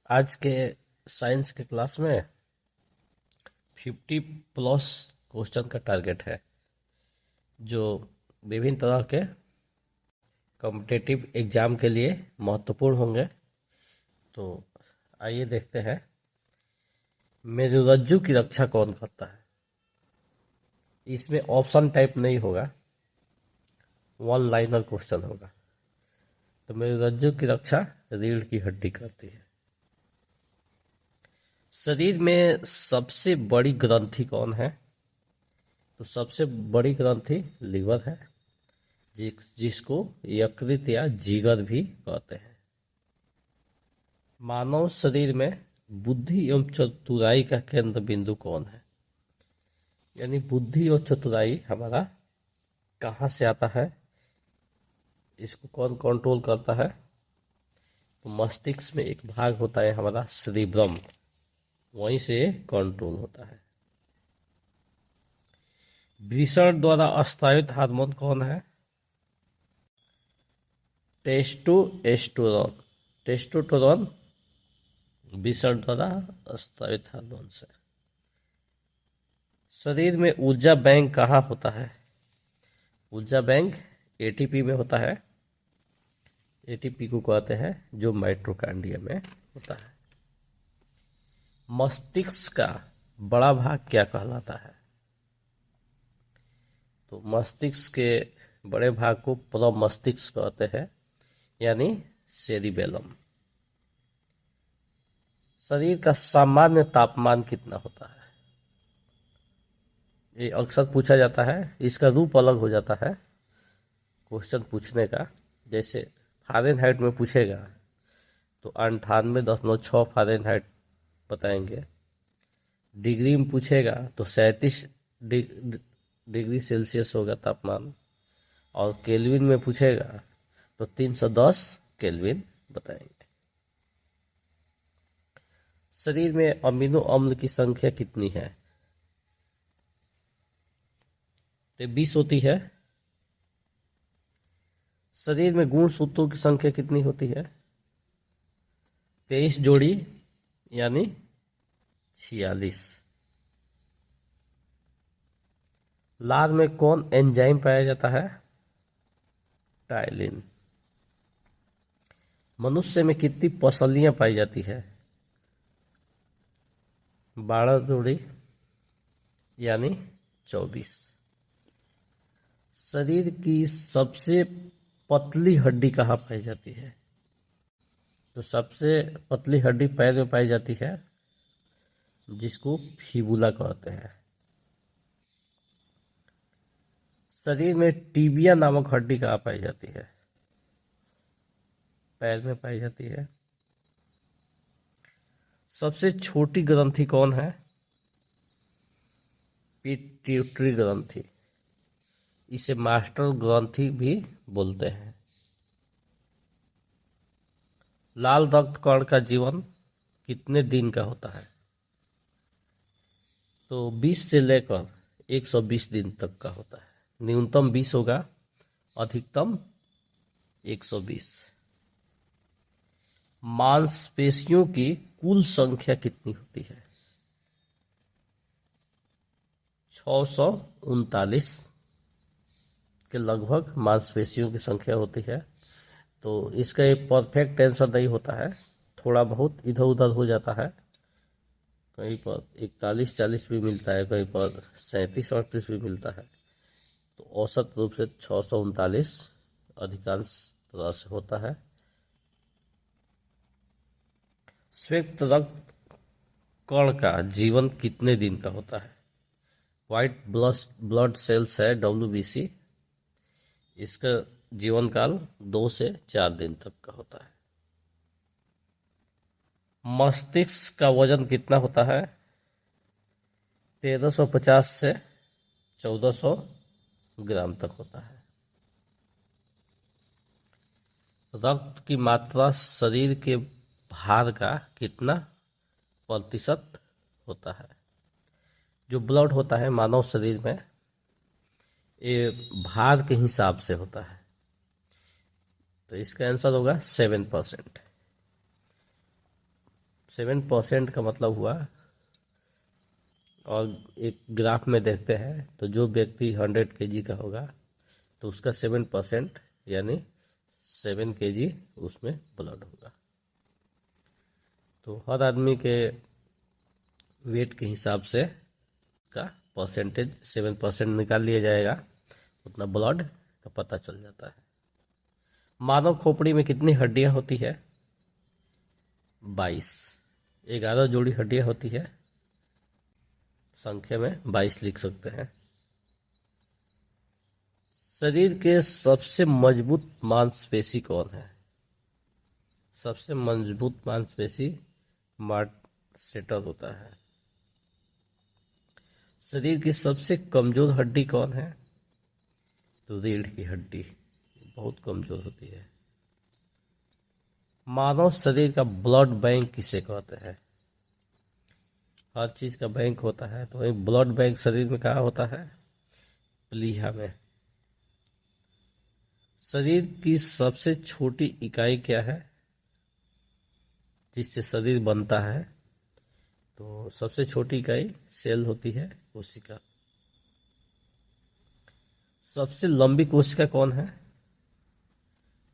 आज के साइंस के क्लास में 50+ क्वेश्चन का टारगेट है जो विभिन्न तरह के कॉम्पिटिटिव एग्जाम के लिए महत्वपूर्ण होंगे। तो आइए देखते हैं। मेरुरज्जु की रक्षा कौन करता है? इसमें ऑप्शन टाइप नहीं होगा, वन लाइनर क्वेश्चन होगा। तो मेरुरज्जु की रक्षा रीढ़ की हड्डी करती है। शरीर में सबसे बड़ी ग्रंथि कौन है? तो सबसे बड़ी ग्रंथि लीवर है, जिसको यकृत या जिगर भी कहते हैं। मानव शरीर में बुद्धि एवं चतुराई का केंद्र बिंदु कौन है? यानी बुद्धि और चतुराई हमारा कहाँ से आता है, इसको कौन कंट्रोल करता है? तो मस्तिष्क में एक भाग होता है हमारा सेरिब्रम, वहीं से कंट्रोल होता है। वृषण द्वारा स्रावित हार्मोन कौन है? टेस्टोस्टेरोन। टेस्टोस्टेरोन वृषण द्वारा स्रावित हार्मोन से। शरीर में ऊर्जा बैंक कहाँ होता है? ऊर्जा बैंक एटीपी में होता है। एटीपी को कहते हैं जो माइटोकॉन्ड्रिया में होता है। मस्तिष्क का बड़ा भाग क्या कहलाता है? तो मस्तिष्क के बड़े भाग को प्रमस्तिष्क कहते हैं, यानी सेरिबेलम। शरीर का सामान्य तापमान कितना होता है? ये अक्सर पूछा जाता है, इसका रूप अलग हो जाता है क्वेश्चन पूछने का। जैसे फ़ारेनहाइट में पूछेगा तो 98.6 फ़ारेनहाइट बताएंगे। डिग्री में पूछेगा तो 37 डिग्री सेल्सियस होगा तापमान। और केल्विन में पूछेगा तो 310 केल्विन बताएंगे। शरीर में अमीनो अम्ल की संख्या कितनी है? तो 20 होती है। शरीर में गुण सूत्रों की संख्या कितनी होती है? 23 जोड़ी, यानी 46। लार में कौन एंजाइम पाया जाता है? टाइलिन। मनुष्य में कितनी पसलियां पाई जाती है? 12 जोड़ी, यानी 24। शरीर की सबसे पतली हड्डी कहाँ पाई जाती है? तो सबसे पतली हड्डी पैर में पाई जाती है, जिसको फिबुला कहते हैं। शरीर में टीबिया नामक हड्डी कहाँ पाई जाती है? पैर में पाई जाती है। सबसे छोटी ग्रंथि कौन है? पिट्यूटरी ग्रंथि। इसे मास्टर ग्रंथि भी बोलते हैं। लाल रक्त कण का जीवन कितने दिन का होता है? तो 20 से लेकर 120 दिन तक का होता है। न्यूनतम 20 होगा, अधिकतम 120। मांसपेशियों की कुल संख्या कितनी होती है? 639 के लगभग मांसपेशियों की संख्या होती है। तो इसका एक परफेक्ट आंसर नहीं होता है, थोड़ा बहुत इधर उधर हो जाता है। कहीं पर 41-40 भी मिलता है, कहीं पर 37-38 भी मिलता है। तो औसत रूप से 639 अधिकांश तरह से होता है। श्वेत रक्त कण का जीवन कितने दिन का होता है? व्हाइट ब्लड सेल्स है WBC, इसका जीवन काल 2 से 4 दिन तक का होता है। मस्तिष्क का वजन कितना होता है? 1350 से 1400 ग्राम तक होता है। रक्त की मात्रा शरीर के भार का कितना प्रतिशत होता है? जो ब्लड होता है मानव शरीर में, ये भार के हिसाब से होता है। तो इसका आंसर होगा 7%। 7% का मतलब हुआ, और एक ग्राफ में देखते हैं तो जो व्यक्ति 100 kg का होगा तो उसका 7% यानी 7 kg उसमें ब्लड होगा। तो हर आदमी के वेट के हिसाब से का परसेंटेज 7% निकाल लिया जाएगा, उतना ब्लड का पता चल जाता है। मानव खोपड़ी में कितनी हड्डियां होती है? 22। 11 जोड़ी हड्डियां होती है, संख्या में 22 लिख सकते हैं। शरीर के सबसे मजबूत मांसपेशी कौन है? सबसे मजबूत मांसपेशी मार्सेटर होता है। शरीर की सबसे कमजोर हड्डी कौन है? तो रीढ़ की हड्डी बहुत कमजोर होती है। मानव शरीर का ब्लड बैंक किसे कहते हैं? हर चीज का बैंक होता है, तो एक ब्लड बैंक शरीर में कहाँ होता है? प्लीहा में। शरीर की सबसे छोटी इकाई क्या है जिससे शरीर बनता है? तो सबसे छोटी इकाई सेल होती है, कोशिका। सबसे लंबी कोशिका कौन है?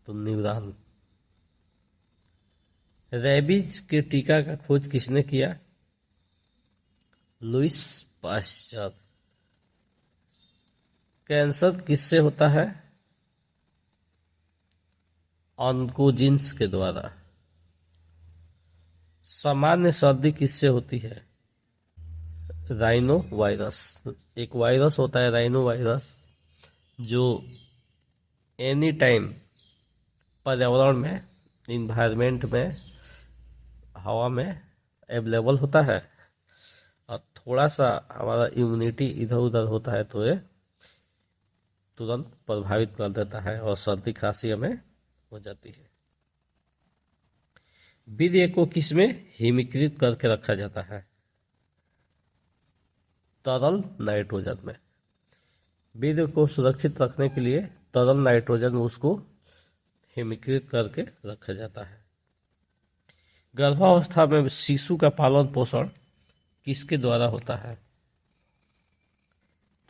तो न्यूरॉन। रेबीज के टीका का खोज किसने किया? Louis Pasteur. कैंसर किससे होता है? ऑन्कोजिन्स के द्वारा। सामान्य सर्दी किससे होती है? Rhino virus. एक वायरस होता है राइनो वायरस, जो एनी टाइम पर्यावरण में, इन्वायरमेंट में, हवा में अवेलेबल होता है, और थोड़ा सा हमारा इम्यूनिटी इधर उधर होता है तो ये तुरंत प्रभावित कर देता है और सर्दी खांसी हमें हो जाती है। वीर्य को किसमें हिमीकृत करके रखा जाता है? तरल नाइट्रोजन में। वीर्य को सुरक्षित रखने के लिए तरल नाइट्रोजन में उसको हिमीकृत करके रखा जाता है। गर्भावस्था में शिशु का पालन पोषण किसके द्वारा होता है?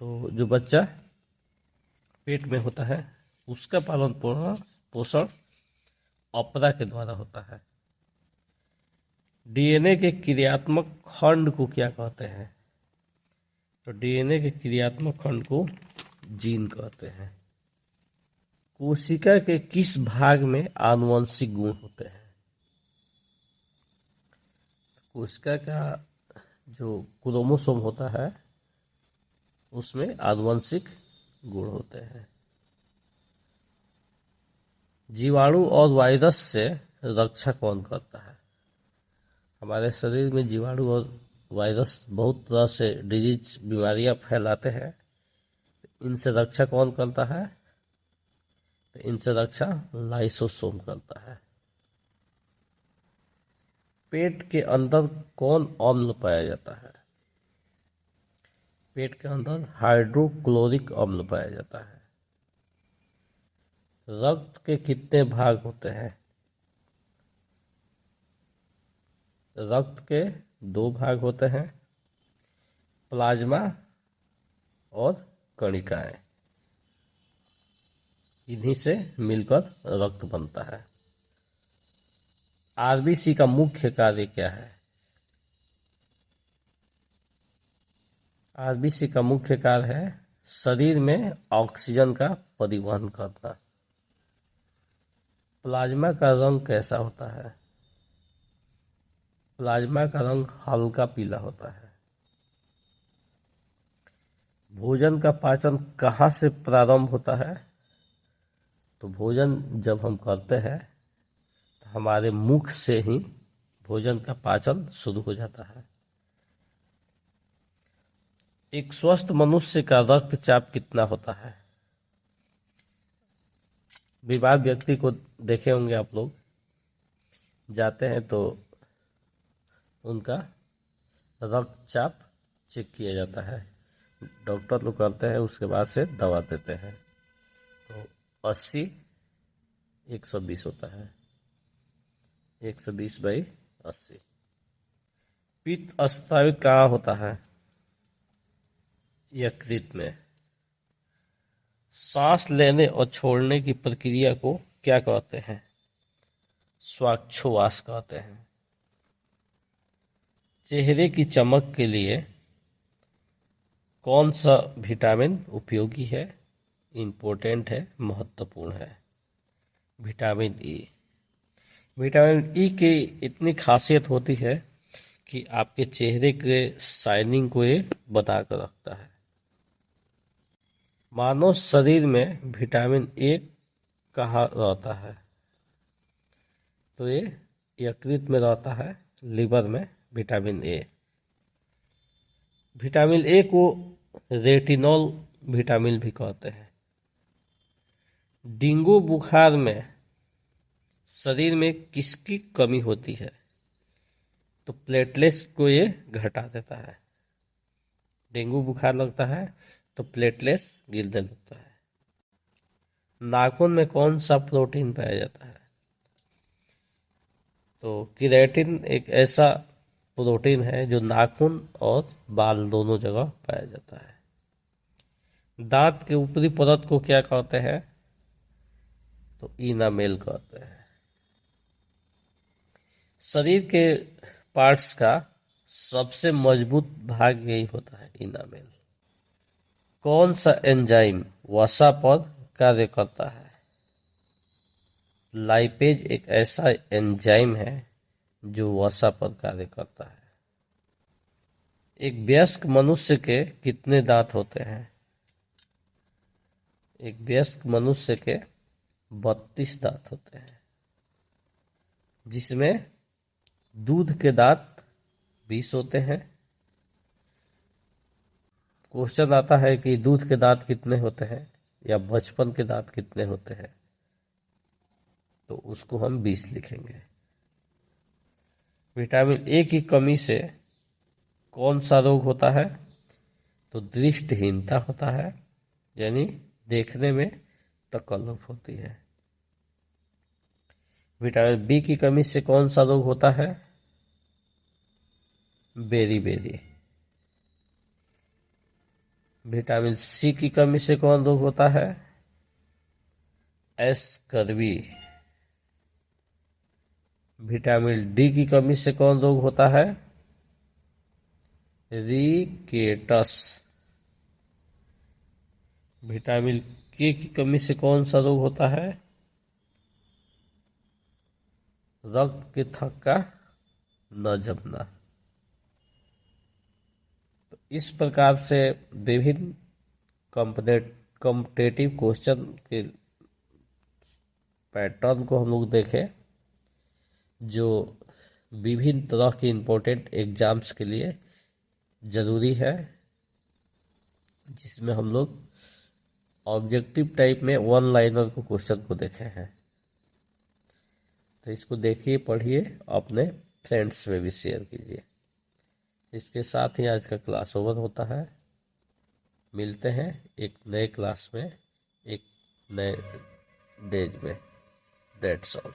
तो जो बच्चा पेट में होता है उसका पालन पोषण अपरा के द्वारा होता है। डीएनए के क्रियात्मक खंड को क्या कहते हैं? तो डीएनए के क्रियात्मक खंड को जीन कहते हैं। कोशिका के किस भाग में आनुवंशिक गुण होते हैं? कोशिका का जो क्रोमोसोम होता है उसमें आनुवंशिक गुण होते हैं। जीवाणु और वायरस से रक्षा कौन करता है? हमारे शरीर में जीवाणु और वायरस बहुत तरह से डिजीज बीमारियां फैलाते हैं, इनसे रक्षा कौन करता है? तो इनसे रक्षा लाइसोसोम करता है। पेट के अंदर कौन अम्ल पाया जाता है? पेट के अंदर हाइड्रोक्लोरिक अम्ल पाया जाता है। रक्त के कितने भाग होते हैं? रक्त के 2 भाग होते हैं, प्लाज्मा और कणिकाएं। इन्हीं से मिलकर रक्त बनता है। आरबीसी का मुख्य कार्य क्या है? आरबीसी का मुख्य कार्य है शरीर में ऑक्सीजन का परिवहन करना। प्लाज्मा का रंग कैसा होता है? प्लाज्मा का रंग हल्का पीला होता है। भोजन का पाचन कहाँ से प्रारंभ होता है? तो भोजन जब हम करते हैं तो हमारे मुख से ही भोजन का पाचन शुरू हो जाता है। एक स्वस्थ मनुष्य का रक्तचाप कितना होता है? बीमार व्यक्ति को देखे होंगे आप लोग, जाते हैं तो उनका रक्तचाप चेक किया जाता है, डॉक्टर लोग करते हैं, उसके बाद से दवा देते हैं। तो 80/120 होता है, 120/80। पित्त स्रावित कहाँ होता है? यकृत में। सांस लेने और छोड़ने की प्रक्रिया को क्या कहते हैं? श्वासोच्छ्वास कहते हैं। चेहरे की चमक के लिए कौन सा विटामिन उपयोगी है, इम्पोर्टेंट है, महत्वपूर्ण है? Vitamin E. विटामिन ई की इतनी खासियत होती है कि आपके चेहरे के शाइनिंग को ये बता कर रखता है। मानव शरीर में विटामिन ए कहाँ रहता है? तो ये यकृत में रहता है, लिवर में विटामिन ए। विटामिन ए को रेटिनॉल विटामिन भी कहते हैं। डेंगू बुखार में शरीर में किसकी कमी होती है? तो प्लेटलेट्स को ये घटा देता है। डेंगू बुखार लगता है तो प्लेटलेट्स गिरने लगता है। नाखून में कौन सा प्रोटीन पाया जाता है? तो केराटिन एक ऐसा प्रोटीन है जो नाखून और बाल दोनों जगह पाया जाता है। दांत के ऊपरी परत को क्या कहते हैं? तो इनामेल कहते हैं। शरीर के पार्ट्स का सबसे मजबूत भाग यही होता है, इनामेल। कौन सा एंजाइम वसा पर कार्य करता है? लाइपेज एक ऐसा एंजाइम है जो वसा पर कार्य करता है। एक वयस्क मनुष्य के कितने दांत होते हैं? एक वयस्क मनुष्य के 32 दांत होते हैं, जिसमें दूध के दांत 20 होते हैं। क्वेश्चन आता है कि दूध के दांत कितने होते हैं या बचपन के दांत कितने होते हैं, तो उसको हम 20 लिखेंगे। विटामिन ए की कमी से कौन सा रोग होता है? तो दृष्टिहीनता होता है, यानी देखने में तकल्लुफ होती है। विटामिन बी की कमी से कौन सा रोग होता है? बेरी। विटामिन सी की कमी से कौन रोग होता है? स्कर्वी। विटामिन डी की कमी से कौन रोग होता है? रिकेटस। विटामिन के की कमी से कौन सा रोग होता है? रक्त के थक्का न जमना। तो इस प्रकार से विभिन्न कॉम्पिटेटिव क्वेश्चन के पैटर्न को हम लोग देखें, जो विभिन्न तरह के इम्पोर्टेंट एग्जाम्स के लिए ज़रूरी है, जिसमें हम लोग ऑब्जेक्टिव टाइप में वन लाइनर को क्वेश्चन को देखे हैं। तो इसको देखिए, पढ़िए, अपने फ्रेंड्स में भी शेयर कीजिए। इसके साथ ही आज का क्लास ओवर होता है। मिलते हैं एक नए क्लास में, एक नए डेज में। That's all.